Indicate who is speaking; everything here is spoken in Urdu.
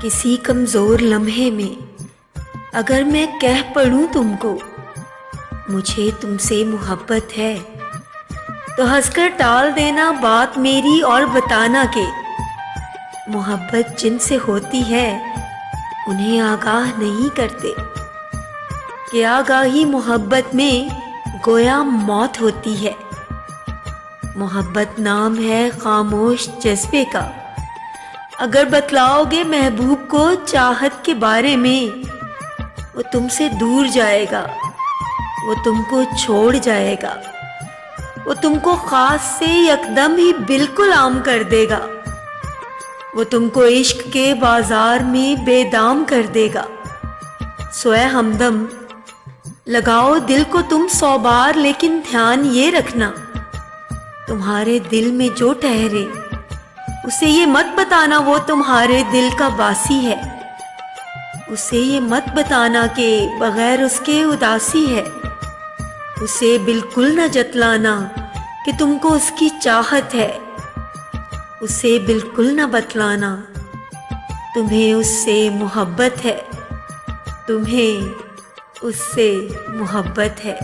Speaker 1: کسی کمزور لمحے میں اگر میں کہہ پڑوں تم کو مجھے تم سے محبت ہے، تو ہنس کر ٹال دینا بات میری اور بتانا کہ محبت جن سے ہوتی ہے انہیں آگاہ نہیں کرتے کہ آگاہی محبت میں گویا موت ہوتی ہے۔ محبت نام ہے خاموش جذبے کا، اگر بتلاؤ گے محبوب کو چاہت کے بارے میں وہ تم سے دور جائے گا، وہ تم کو چھوڑ جائے گا، وہ تم کو خاص سے یکدم ہی بالکل عام کر دے گا، وہ تم کو عشق کے بازار میں بے دام کر دے گا۔ سو اے ہمدم لگاؤ دل کو تم 100 بار، لیکن دھیان یہ رکھنا تمہارے دل میں جو ٹھہرے اسے یہ مت بتانا وہ تمہارے دل کا باسی ہے، اسے یہ مت بتانا کہ بغیر اس کے اداسی ہے، اسے بالکل نہ جتلانا کہ تم کو اس کی چاہت ہے، اسے بالکل نہ بتلانا تمہیں اس سے محبت ہے، تمہیں اس سے محبت ہے۔